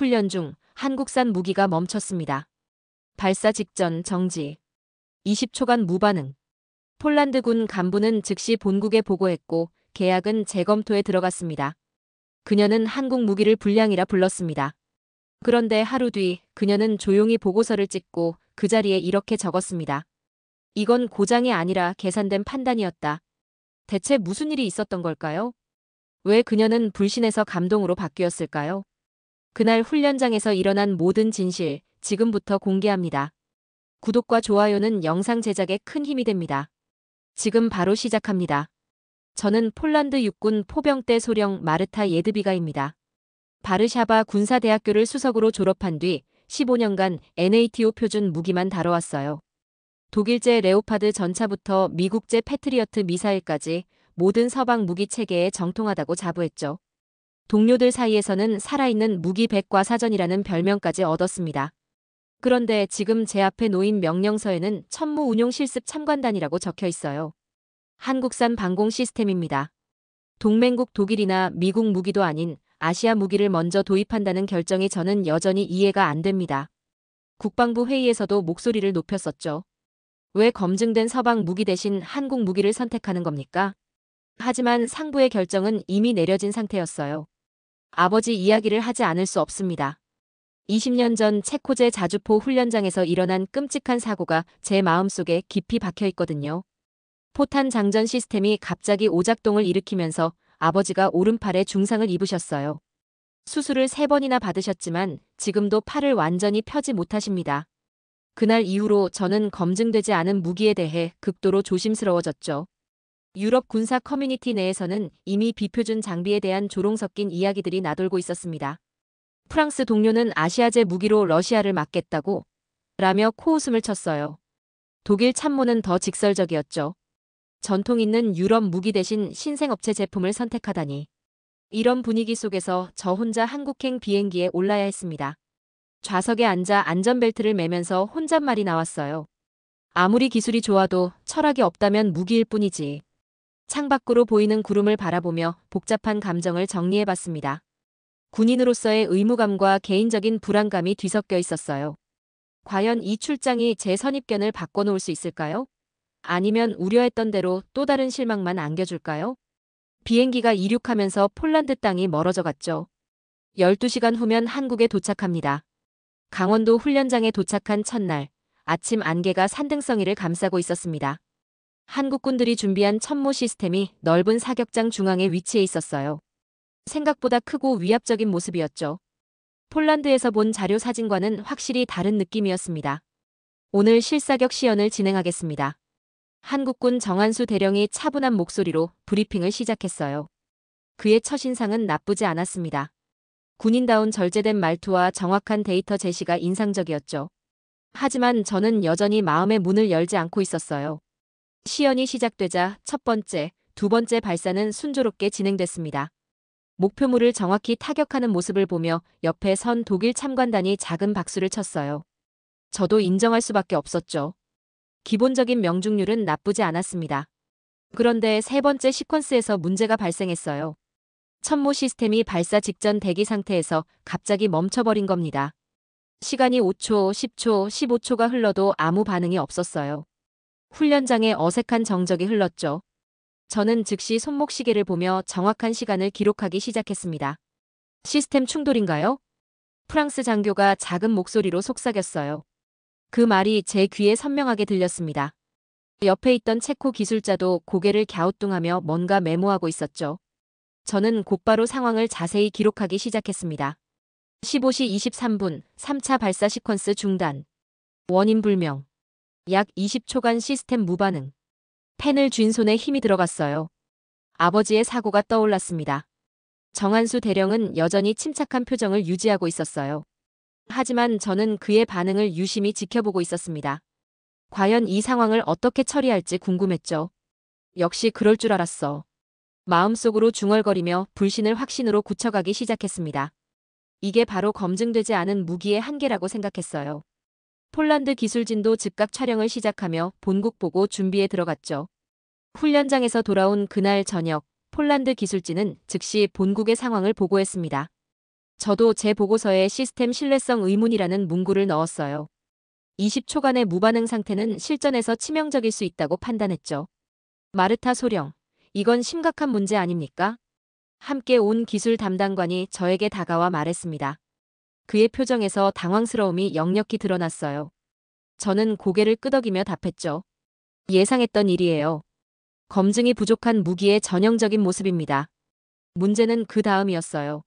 훈련 중 한국산 무기가 멈췄습니다. 발사 직전 정지. 20초간 무반응. 폴란드군 간부는 즉시 본국에 보고했고 계약은 재검토에 들어갔습니다. 그녀는 한국 무기를 불량이라 불렀습니다. 그런데 하루 뒤 그녀는 조용히 보고서를 찍고 그 자리에 이렇게 적었습니다. 이건 고장이 아니라 계산된 판단이었다. 대체 무슨 일이 있었던 걸까요? 왜 그녀는 불신에서 감동으로 바뀌었을까요? 그날 훈련장에서 일어난 모든 진실, 지금부터 공개합니다. 구독과 좋아요는 영상 제작에 큰 힘이 됩니다. 지금 바로 시작합니다. 저는 폴란드 육군 포병대 소령 마르타 예드비가입니다. 바르샤바 군사대학교를 수석으로 졸업한 뒤 15년간 NATO 표준 무기만 다뤄왔어요. 독일제 레오파드 전차부터 미국제 패트리어트 미사일까지 모든 서방 무기 체계에 정통하다고 자부했죠. 동료들 사이에서는 살아있는 무기 백과사전이라는 별명까지 얻었습니다. 그런데 지금 제 앞에 놓인 명령서에는 천무 운용 실습 참관단이라고 적혀 있어요. 한국산 방공 시스템입니다. 동맹국 독일이나 미국 무기도 아닌 아시아 무기를 먼저 도입한다는 결정이 저는 여전히 이해가 안 됩니다. 국방부 회의에서도 목소리를 높였었죠. 왜 검증된 서방 무기 대신 한국 무기를 선택하는 겁니까? 하지만 상부의 결정은 이미 내려진 상태였어요. 아버지 이야기를 하지 않을 수 없습니다. 20년 전 체코제 자주포 훈련장에서 일어난 끔찍한 사고가 제 마음속에 깊이 박혀 있거든요. 포탄 장전 시스템이 갑자기 오작동을 일으키면서 아버지가 오른팔에 중상을 입으셨어요. 수술을 3번이나 받으셨지만 지금도 팔을 완전히 펴지 못하십니다. 그날 이후로 저는 검증되지 않은 무기에 대해 극도로 조심스러워졌죠. 유럽 군사 커뮤니티 내에서는 이미 비표준 장비에 대한 조롱 섞인 이야기들이 나돌고 있었습니다. 프랑스 동료는 아시아제 무기로 러시아를 막겠다고 라며 코웃음을 쳤어요. 독일 참모는 더 직설적이었죠. 전통 있는 유럽 무기 대신 신생업체 제품을 선택하다니. 이런 분위기 속에서 저 혼자 한국행 비행기에 올라야 했습니다. 좌석에 앉아 안전벨트를 매면서 혼잣말이 나왔어요. 아무리 기술이 좋아도 철학이 없다면 무기일 뿐이지. 창밖으로 보이는 구름을 바라보며 복잡한 감정을 정리해봤습니다. 군인으로서의 의무감과 개인적인 불안감이 뒤섞여 있었어요. 과연 이 출장이 제 선입견을 바꿔놓을 수 있을까요? 아니면 우려했던 대로 또 다른 실망만 안겨줄까요? 비행기가 이륙하면서 폴란드 땅이 멀어져 갔죠. 12시간 후면 한국에 도착합니다. 강원도 훈련장에 도착한 첫날, 아침 안개가 산등성이를 감싸고 있었습니다. 한국군들이 준비한 천무 시스템이 넓은 사격장 중앙에 위치해 있었어요. 생각보다 크고 위압적인 모습이었죠. 폴란드에서 본 자료 사진과는 확실히 다른 느낌이었습니다. 오늘 실사격 시연을 진행하겠습니다. 한국군 정한수 대령이 차분한 목소리로 브리핑을 시작했어요. 그의 첫인상은 나쁘지 않았습니다. 군인다운 절제된 말투와 정확한 데이터 제시가 인상적이었죠. 하지만 저는 여전히 마음의 문을 열지 않고 있었어요. 시연이 시작되자 첫 번째, 두 번째 발사는 순조롭게 진행됐습니다. 목표물을 정확히 타격하는 모습을 보며 옆에 선 독일 참관단이 작은 박수를 쳤어요. 저도 인정할 수밖에 없었죠. 기본적인 명중률은 나쁘지 않았습니다. 그런데 세 번째 시퀀스에서 문제가 발생했어요. 천무 시스템이 발사 직전 대기 상태에서 갑자기 멈춰버린 겁니다. 시간이 5초, 10초, 15초가 흘러도 아무 반응이 없었어요. 훈련장에 어색한 정적이 흘렀죠. 저는 즉시 손목시계를 보며 정확한 시간을 기록하기 시작했습니다. 시스템 충돌인가요? 프랑스 장교가 작은 목소리로 속삭였어요. 그 말이 제 귀에 선명하게 들렸습니다. 옆에 있던 체코 기술자도 고개를 갸우뚱하며 뭔가 메모하고 있었죠. 저는 곧바로 상황을 자세히 기록하기 시작했습니다. 15시 23분 3차 발사 시퀀스 중단. 원인 불명. 약 20초간 시스템 무반응. 펜을 쥔 손에 힘이 들어갔어요. 아버지의 사고가 떠올랐습니다. 정한수 대령은 여전히 침착한 표정을 유지하고 있었어요. 하지만 저는 그의 반응을 유심히 지켜보고 있었습니다. 과연 이 상황을 어떻게 처리할지 궁금했죠. 역시 그럴 줄 알았어. 마음속으로 중얼거리며 불신을 확신으로 굳혀가기 시작했습니다. 이게 바로 검증되지 않은 무기의 한계라고 생각했어요. 폴란드 기술진도 즉각 촬영을 시작하며 본국 보고 준비에 들어갔죠. 훈련장에서 돌아온 그날 저녁, 폴란드 기술진은 즉시 본국의 상황을 보고했습니다. 저도 제 보고서에 시스템 신뢰성 의문이라는 문구를 넣었어요. 20초간의 무반응 상태는 실전에서 치명적일 수 있다고 판단했죠. 마르타 소령, 이건 심각한 문제 아닙니까? 함께 온 기술 담당관이 저에게 다가와 말했습니다. 그의 표정에서 당황스러움이 역력히 드러났어요. 저는 고개를 끄덕이며 답했죠. 예상했던 일이에요. 검증이 부족한 무기의 전형적인 모습입니다. 문제는 그 다음이었어요.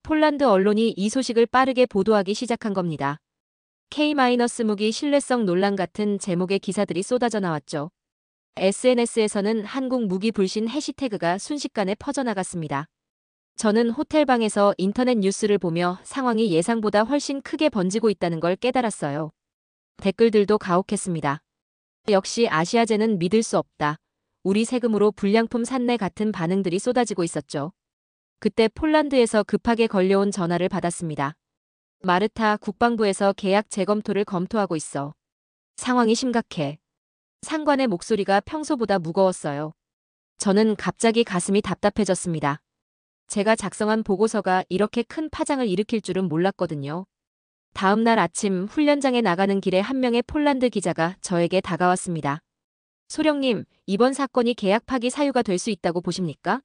폴란드 언론이 이 소식을 빠르게 보도하기 시작한 겁니다. K-무기 신뢰성 논란 같은 제목의 기사들이 쏟아져 나왔죠. SNS에서는 한국 무기 불신 해시태그가 순식간에 퍼져나갔습니다. 저는 호텔방에서 인터넷 뉴스를 보며 상황이 예상보다 훨씬 크게 번지고 있다는 걸 깨달았어요. 댓글들도 가혹했습니다. 역시 아시아제는 믿을 수 없다. 우리 세금으로 불량품 샀네 같은 반응들이 쏟아지고 있었죠. 그때 폴란드에서 급하게 걸려온 전화를 받았습니다. 마르타 국방부에서 계약 재검토를 검토하고 있어. 상황이 심각해. 상관의 목소리가 평소보다 무거웠어요. 저는 갑자기 가슴이 답답해졌습니다. 제가 작성한 보고서가 이렇게 큰 파장을 일으킬 줄은 몰랐거든요. 다음 날 아침 훈련장에 나가는 길에 한 명의 폴란드 기자가 저에게 다가왔습니다. 소령님, 이번 사건이 계약 파기 사유가 될 수 있다고 보십니까?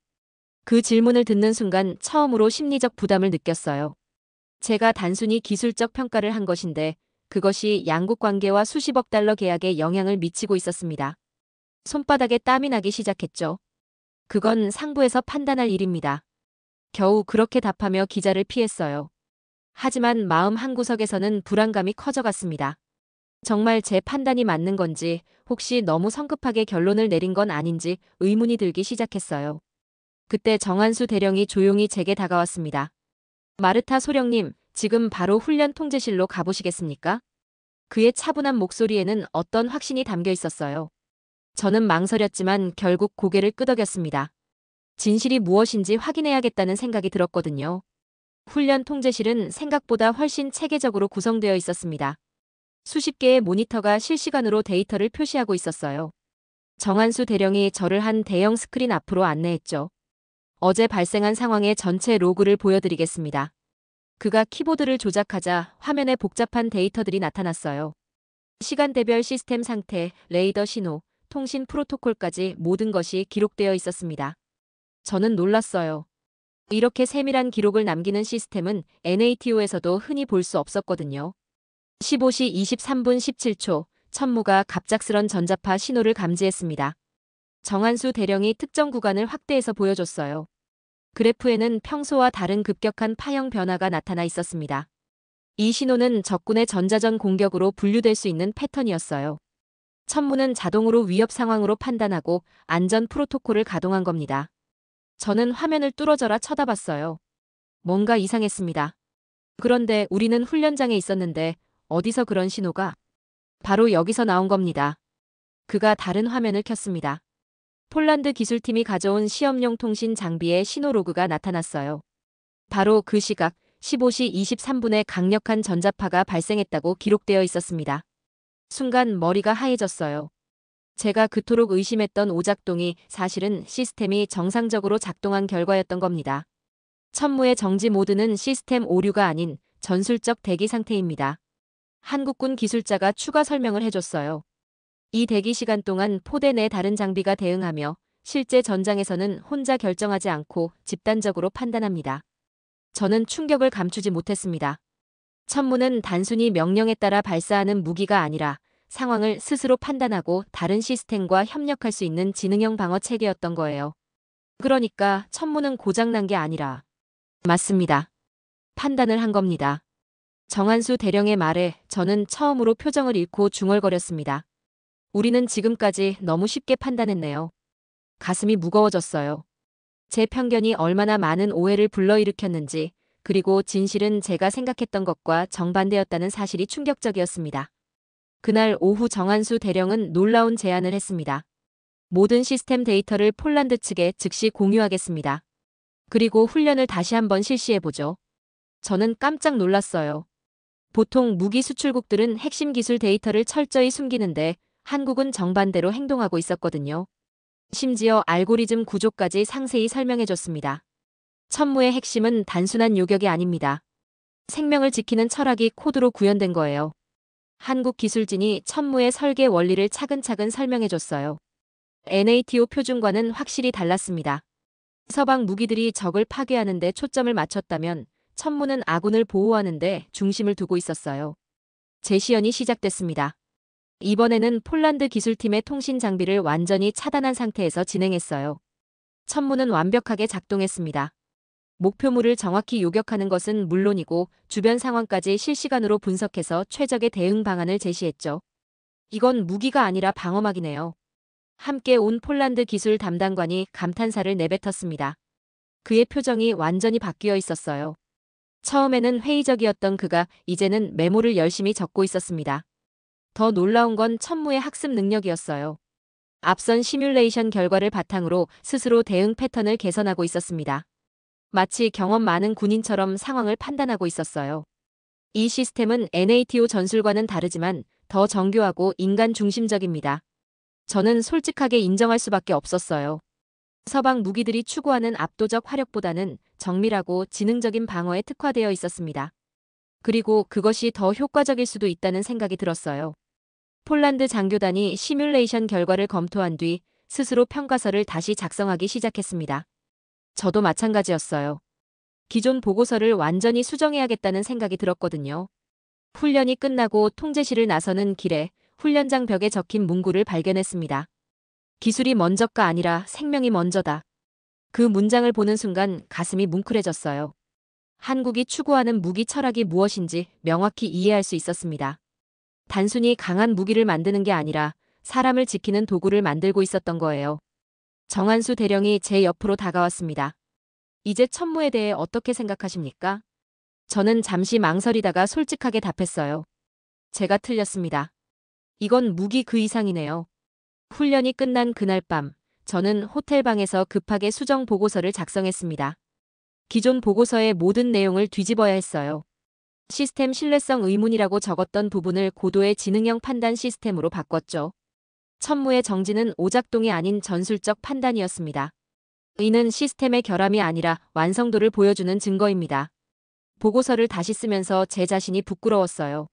그 질문을 듣는 순간 처음으로 심리적 부담을 느꼈어요. 제가 단순히 기술적 평가를 한 것인데 그것이 양국 관계와 수십억 달러 계약에 영향을 미치고 있었습니다. 손바닥에 땀이 나기 시작했죠. 그건 상부에서 판단할 일입니다. 겨우 그렇게 답하며 기자를 피했어요. 하지만 마음 한구석에서는 불안감이 커져갔습니다. 정말 제 판단이 맞는 건지, 혹시 너무 성급하게 결론을 내린 건 아닌지 의문이 들기 시작했어요. 그때 정한수 대령이 조용히 제게 다가왔습니다. 마르타 소령님, 지금 바로 훈련 통제실로 가보시겠습니까? 그의 차분한 목소리에는 어떤 확신이 담겨 있었어요. 저는 망설였지만 결국 고개를 끄덕였습니다. 진실이 무엇인지 확인해야겠다는 생각이 들었거든요. 훈련 통제실은 생각보다 훨씬 체계적으로 구성되어 있었습니다. 수십 개의 모니터가 실시간으로 데이터를 표시하고 있었어요. 정한수 대령이 저를 한 대형 스크린 앞으로 안내했죠. 어제 발생한 상황의 전체 로그를 보여드리겠습니다. 그가 키보드를 조작하자 화면에 복잡한 데이터들이 나타났어요. 시간대별 시스템 상태, 레이더 신호, 통신 프로토콜까지 모든 것이 기록되어 있었습니다. 저는 놀랐어요. 이렇게 세밀한 기록을 남기는 시스템은 NATO에서도 흔히 볼 수 없었거든요. 15시 23분 17초, 천무가 갑작스런 전자파 신호를 감지했습니다. 정한수 대령이 특정 구간을 확대해서 보여줬어요. 그래프에는 평소와 다른 급격한 파형 변화가 나타나 있었습니다. 이 신호는 적군의 전자전 공격으로 분류될 수 있는 패턴이었어요. 천무는 자동으로 위협 상황으로 판단하고 안전 프로토콜을 가동한 겁니다. 저는 화면을 뚫어져라 쳐다봤어요. 뭔가 이상했습니다. 그런데 우리는 훈련장에 있었는데 어디서 그런 신호가? 바로 여기서 나온 겁니다. 그가 다른 화면을 켰습니다. 폴란드 기술팀이 가져온 시험용 통신 장비의 신호 로그가 나타났어요. 바로 그 시각 15시 23분에 강력한 전자파가 발생했다고 기록되어 있었습니다. 순간 머리가 하얘졌어요. 제가 그토록 의심했던 오작동이 사실은 시스템이 정상적으로 작동한 결과였던 겁니다. 천무의 정지 모드는 시스템 오류가 아닌 전술적 대기 상태입니다. 한국군 기술자가 추가 설명을 해줬어요. 이 대기 시간 동안 포대 내 다른 장비가 대응하며 실제 전장에서는 혼자 결정하지 않고 집단적으로 판단합니다. 저는 충격을 감추지 못했습니다. 천무는 단순히 명령에 따라 발사하는 무기가 아니라 상황을 스스로 판단하고 다른 시스템과 협력할 수 있는 지능형 방어 체계였던 거예요. 그러니까 천무는 고장난 게 아니라 맞습니다. 판단을 한 겁니다. 정한수 대령의 말에 저는 처음으로 표정을 잃고 중얼거렸습니다. 우리는 지금까지 너무 쉽게 판단했네요. 가슴이 무거워졌어요. 제 편견이 얼마나 많은 오해를 불러일으켰는지, 그리고 진실은 제가 생각했던 것과 정반대였다는 사실이 충격적이었습니다. 그날 오후 정한수 대령은 놀라운 제안을 했습니다. 모든 시스템 데이터를 폴란드 측에 즉시 공유하겠습니다. 그리고 훈련을 다시 한번 실시해보죠. 저는 깜짝 놀랐어요. 보통 무기 수출국들은 핵심 기술 데이터를 철저히 숨기는데 한국은 정반대로 행동하고 있었거든요. 심지어 알고리즘 구조까지 상세히 설명해줬습니다. 천무의 핵심은 단순한 요격이 아닙니다. 생명을 지키는 철학이 코드로 구현된 거예요. 한국 기술진이 천무의 설계 원리를 차근차근 설명해줬어요. NATO 표준과는 확실히 달랐습니다. 서방 무기들이 적을 파괴하는 데 초점을 맞췄다면 천무는 아군을 보호하는 데 중심을 두고 있었어요. 재시연이 시작됐습니다. 이번에는 폴란드 기술팀의 통신 장비를 완전히 차단한 상태에서 진행했어요. 천무는 완벽하게 작동했습니다. 목표물을 정확히 요격하는 것은 물론이고 주변 상황까지 실시간으로 분석해서 최적의 대응 방안을 제시했죠. 이건 무기가 아니라 방어막이네요. 함께 온 폴란드 기술 담당관이 감탄사를 내뱉었습니다. 그의 표정이 완전히 바뀌어 있었어요. 처음에는 회의적이었던 그가 이제는 메모를 열심히 적고 있었습니다. 더 놀라운 건 천무의 학습 능력이었어요. 앞선 시뮬레이션 결과를 바탕으로 스스로 대응 패턴을 개선하고 있었습니다. 마치 경험 많은 군인처럼 상황을 판단하고 있었어요. 이 시스템은 NATO 전술과는 다르지만 더 정교하고 인간 중심적입니다. 저는 솔직하게 인정할 수밖에 없었어요. 서방 무기들이 추구하는 압도적 화력보다는 정밀하고 지능적인 방어에 특화되어 있었습니다. 그리고 그것이 더 효과적일 수도 있다는 생각이 들었어요. 폴란드 장교단이 시뮬레이션 결과를 검토한 뒤 스스로 평가서를 다시 작성하기 시작했습니다. 저도 마찬가지였어요. 기존 보고서를 완전히 수정해야겠다는 생각이 들었거든요. 훈련이 끝나고 통제실을 나서는 길에 훈련장 벽에 적힌 문구를 발견했습니다. 기술이 먼저가 아니라 생명이 먼저다. 그 문장을 보는 순간 가슴이 뭉클해졌어요. 한국이 추구하는 무기 철학이 무엇인지 명확히 이해할 수 있었습니다. 단순히 강한 무기를 만드는 게 아니라 사람을 지키는 도구를 만들고 있었던 거예요. 정한수 대령이 제 옆으로 다가왔습니다. 이제 천무에 대해 어떻게 생각하십니까? 저는 잠시 망설이다가 솔직하게 답했어요. 제가 틀렸습니다. 이건 무기 그 이상이네요. 훈련이 끝난 그날 밤, 저는 호텔방에서 급하게 수정 보고서를 작성했습니다. 기존 보고서의 모든 내용을 뒤집어야 했어요. 시스템 신뢰성 의문이라고 적었던 부분을 고도의 지능형 판단 시스템으로 바꿨죠. 천무의 정지는 오작동이 아닌 전술적 판단이었습니다. 이는 시스템의 결함이 아니라 완성도를 보여주는 증거입니다. 보고서를 다시 쓰면서 제 자신이 부끄러웠어요.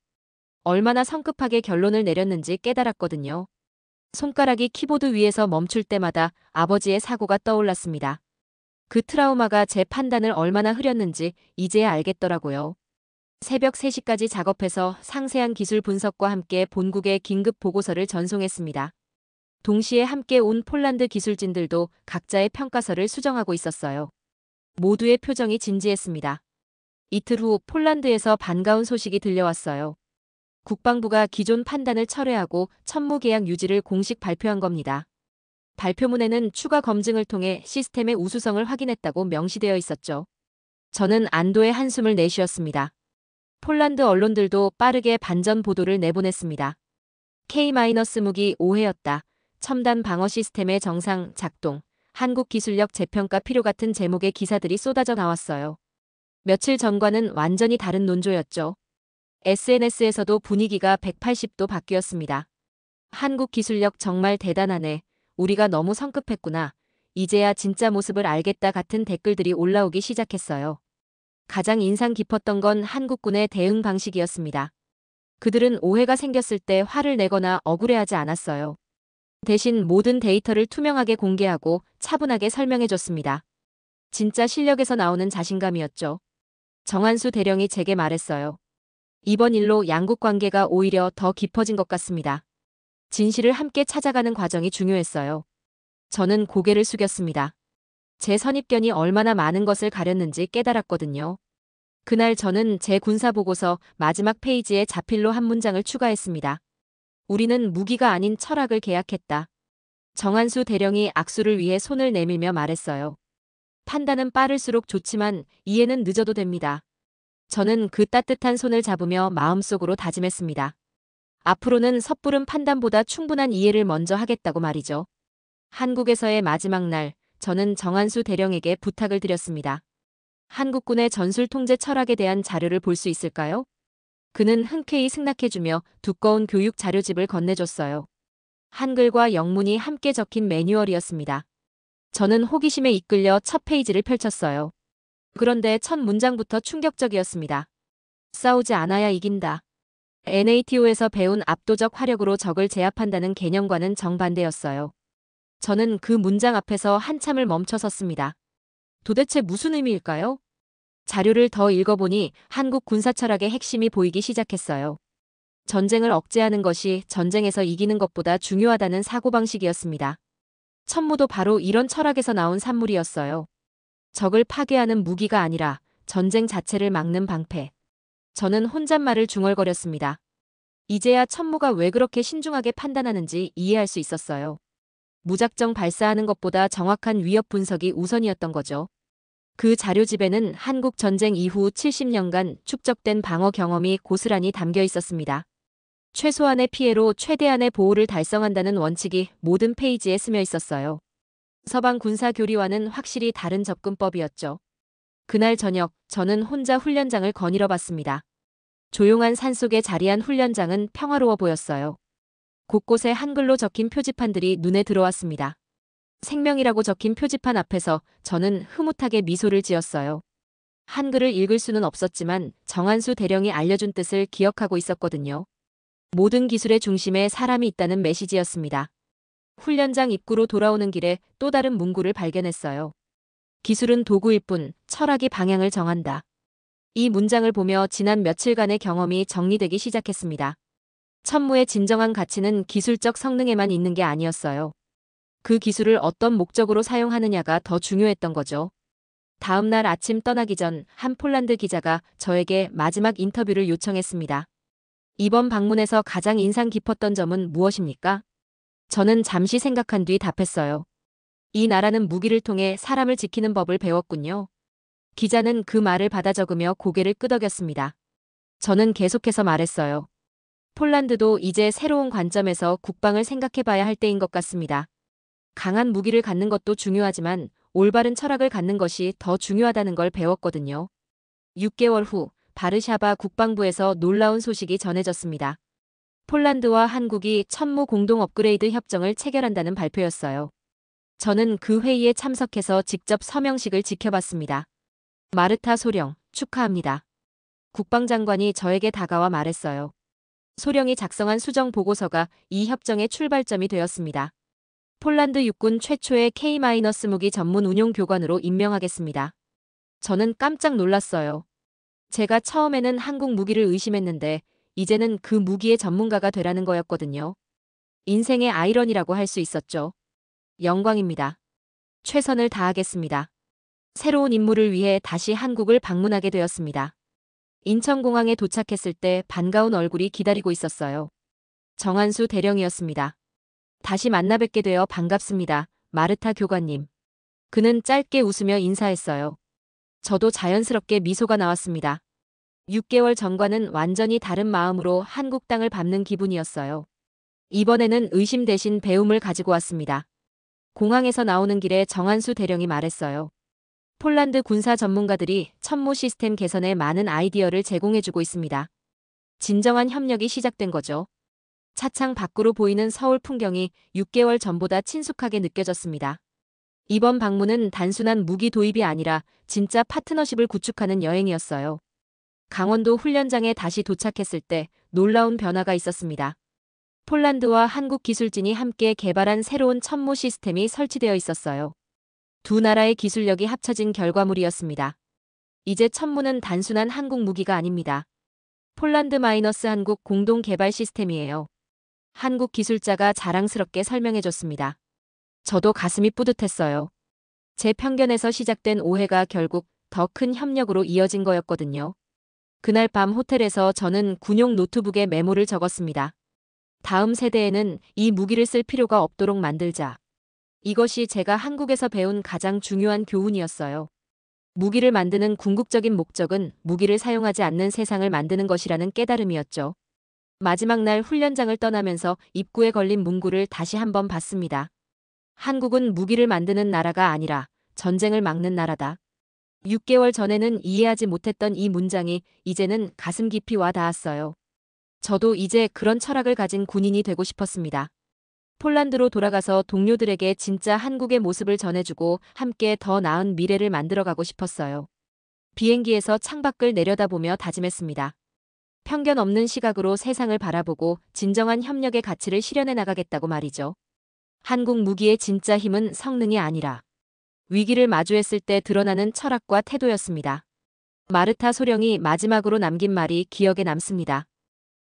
얼마나 성급하게 결론을 내렸는지 깨달았거든요. 손가락이 키보드 위에서 멈출 때마다 아버지의 사고가 떠올랐습니다. 그 트라우마가 제 판단을 얼마나 흐렸는지 이제야 알겠더라고요. 새벽 3시까지 작업해서 상세한 기술 분석과 함께 본국에 긴급 보고서를 전송했습니다. 동시에 함께 온 폴란드 기술진들도 각자의 평가서를 수정하고 있었어요. 모두의 표정이 진지했습니다. 이틀 후 폴란드에서 반가운 소식이 들려왔어요. 국방부가 기존 판단을 철회하고 천무 계약 유지를 공식 발표한 겁니다. 발표문에는 추가 검증을 통해 시스템의 우수성을 확인했다고 명시되어 있었죠. 저는 안도의 한숨을 내쉬었습니다. 폴란드 언론들도 빠르게 반전 보도를 내보냈습니다. K-무기 오해였다. 첨단 방어 시스템의 정상 작동, 한국 기술력 재평가 필요 같은 제목의 기사들이 쏟아져 나왔어요. 며칠 전과는 완전히 다른 논조였죠. SNS에서도 분위기가 180도 바뀌었습니다. 한국 기술력 정말 대단하네. 우리가 너무 성급했구나. 이제야 진짜 모습을 알겠다 같은 댓글들이 올라오기 시작했어요. 가장 인상 깊었던 건 한국군의 대응 방식이었습니다. 그들은 오해가 생겼을 때 화를 내거나 억울해하지 않았어요. 대신 모든 데이터를 투명하게 공개하고 차분하게 설명해줬습니다. 진짜 실력에서 나오는 자신감이었죠. 정한수 대령이 제게 말했어요. 이번 일로 양국 관계가 오히려 더 깊어진 것 같습니다. 진실을 함께 찾아가는 과정이 중요했어요. 저는 고개를 숙였습니다. 제 선입견이 얼마나 많은 것을 가렸는지 깨달았거든요. 그날 저는 제 군사보고서 마지막 페이지에 자필로 한 문장을 추가했습니다. 우리는 무기가 아닌 철학을 계약했다. 정한수 대령이 악수를 위해 손을 내밀며 말했어요. 판단은 빠를수록 좋지만 이해는 늦어도 됩니다. 저는 그 따뜻한 손을 잡으며 마음속으로 다짐했습니다. 앞으로는 섣부른 판단보다 충분한 이해를 먼저 하겠다고 말이죠. 한국에서의 마지막 날, 저는 정한수 대령에게 부탁을 드렸습니다. 한국군의 전술 통제 철학에 대한 자료를 볼 수 있을까요? 그는 흔쾌히 승낙해주며 두꺼운 교육 자료집을 건네줬어요. 한글과 영문이 함께 적힌 매뉴얼이었습니다. 저는 호기심에 이끌려 첫 페이지를 펼쳤어요. 그런데 첫 문장부터 충격적이었습니다. 싸우지 않아야 이긴다. NATO에서 배운 압도적 화력으로 적을 제압한다는 개념과는 정반대였어요. 저는 그 문장 앞에서 한참을 멈춰 섰습니다. 도대체 무슨 의미일까요? 자료를 더 읽어보니 한국 군사 철학의 핵심이 보이기 시작했어요. 전쟁을 억제하는 것이 전쟁에서 이기는 것보다 중요하다는 사고방식이었습니다. 천무도 바로 이런 철학에서 나온 산물이었어요. 적을 파괴하는 무기가 아니라 전쟁 자체를 막는 방패. 저는 혼잣말을 중얼거렸습니다. 이제야 천무가 왜 그렇게 신중하게 판단하는지 이해할 수 있었어요. 무작정 발사하는 것보다 정확한 위협 분석이 우선이었던 거죠. 그 자료집에는 한국 전쟁 이후 70년간 축적된 방어 경험이 고스란히 담겨 있었습니다. 최소한의 피해로 최대한의 보호를 달성한다는 원칙이 모든 페이지에 스며 있었어요. 서방 군사 교리와는 확실히 다른 접근법이었죠. 그날 저녁 저는 혼자 훈련장을 거닐어 봤습니다. 조용한 산속에 자리한 훈련장은 평화로워 보였어요. 곳곳에 한글로 적힌 표지판들이 눈에 들어왔습니다. 생명이라고 적힌 표지판 앞에서 저는 흐뭇하게 미소를 지었어요. 한글을 읽을 수는 없었지만 정한수 대령이 알려준 뜻을 기억하고 있었거든요. 모든 기술의 중심에 사람이 있다는 메시지였습니다. 훈련장 입구로 돌아오는 길에 또 다른 문구를 발견했어요. 기술은 도구일 뿐 철학이 방향을 정한다. 이 문장을 보며 지난 며칠간의 경험이 정리되기 시작했습니다. 천무의 진정한 가치는 기술적 성능에만 있는 게 아니었어요. 그 기술을 어떤 목적으로 사용하느냐가 더 중요했던 거죠. 다음 날 아침 떠나기 전 한 폴란드 기자가 저에게 마지막 인터뷰를 요청했습니다. 이번 방문에서 가장 인상 깊었던 점은 무엇입니까? 저는 잠시 생각한 뒤 답했어요. 이 나라는 무기를 통해 사람을 지키는 법을 배웠군요. 기자는 그 말을 받아 적으며 고개를 끄덕였습니다. 저는 계속해서 말했어요. 폴란드도 이제 새로운 관점에서 국방을 생각해봐야 할 때인 것 같습니다. 강한 무기를 갖는 것도 중요하지만 올바른 철학을 갖는 것이 더 중요하다는 걸 배웠거든요. 6개월 후 바르샤바 국방부에서 놀라운 소식이 전해졌습니다. 폴란드와 한국이 천무 공동 업그레이드 협정을 체결한다는 발표였어요. 저는 그 회의에 참석해서 직접 서명식을 지켜봤습니다. 마르타 소령, 축하합니다. 국방장관이 저에게 다가와 말했어요. 소령이 작성한 수정 보고서가 이 협정의 출발점이 되었습니다. 폴란드 육군 최초의 K- 무기 전문 운용 교관으로 임명하겠습니다. 저는 깜짝 놀랐어요. 제가 처음에는 한국 무기를 의심했는데 이제는 그 무기의 전문가가 되라는 거였거든요. 인생의 아이러니라고 할 수 있었죠. 영광입니다. 최선을 다하겠습니다. 새로운 임무를 위해 다시 한국을 방문하게 되었습니다. 인천공항에 도착했을 때 반가운 얼굴이 기다리고 있었어요. 정한수 대령이었습니다. 다시 만나 뵙게 되어 반갑습니다. 마르타 교관님. 그는 짧게 웃으며 인사했어요. 저도 자연스럽게 미소가 나왔습니다. 6개월 전과는 완전히 다른 마음으로 한국 땅을 밟는 기분이었어요. 이번에는 의심 대신 배움을 가지고 왔습니다. 공항에서 나오는 길에 정한수 대령이 말했어요. 폴란드 군사 전문가들이 천무 시스템 개선에 많은 아이디어를 제공해주고 있습니다. 진정한 협력이 시작된 거죠. 차창 밖으로 보이는 서울 풍경이 6개월 전보다 친숙하게 느껴졌습니다. 이번 방문은 단순한 무기 도입이 아니라 진짜 파트너십을 구축하는 여행이었어요. 강원도 훈련장에 다시 도착했을 때 놀라운 변화가 있었습니다. 폴란드와 한국 기술진이 함께 개발한 새로운 천무 시스템이 설치되어 있었어요. 두 나라의 기술력이 합쳐진 결과물이었습니다. 이제 천무는 단순한 한국 무기가 아닙니다. 폴란드 마이너스 한국 공동 개발 시스템이에요. 한국 기술자가 자랑스럽게 설명해줬습니다. 저도 가슴이 뿌듯했어요. 제 편견에서 시작된 오해가 결국 더 큰 협력으로 이어진 거였거든요. 그날 밤 호텔에서 저는 군용 노트북에 메모를 적었습니다. 다음 세대에는 이 무기를 쓸 필요가 없도록 만들자. 이것이 제가 한국에서 배운 가장 중요한 교훈이었어요. 무기를 만드는 궁극적인 목적은 무기를 사용하지 않는 세상을 만드는 것이라는 깨달음이었죠. 마지막 날 훈련장을 떠나면서 입구에 걸린 문구를 다시 한번 봤습니다. 한국은 무기를 만드는 나라가 아니라 전쟁을 막는 나라다. 6개월 전에는 이해하지 못했던 이 문장이 이제는 가슴 깊이 와 닿았어요. 저도 이제 그런 철학을 가진 군인이 되고 싶었습니다. 폴란드로 돌아가서 동료들에게 진짜 한국의 모습을 전해주고 함께 더 나은 미래를 만들어가고 싶었어요. 비행기에서 창밖을 내려다보며 다짐했습니다. 편견 없는 시각으로 세상을 바라보고 진정한 협력의 가치를 실현해 나가겠다고 말이죠. 한국 무기의 진짜 힘은 성능이 아니라 위기를 마주했을 때 드러나는 철학과 태도였습니다. 마르타 소령이 마지막으로 남긴 말이 기억에 남습니다.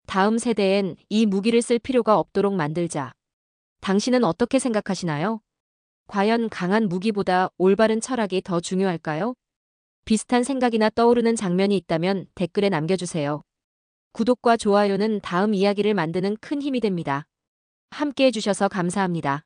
다음 세대엔 이 무기를 쓸 필요가 없도록 만들자. 당신은 어떻게 생각하시나요? 과연 강한 무기보다 올바른 철학이 더 중요할까요? 비슷한 생각이나 떠오르는 장면이 있다면 댓글에 남겨주세요. 구독과 좋아요는 다음 이야기를 만드는 큰 힘이 됩니다. 함께 해주셔서 감사합니다.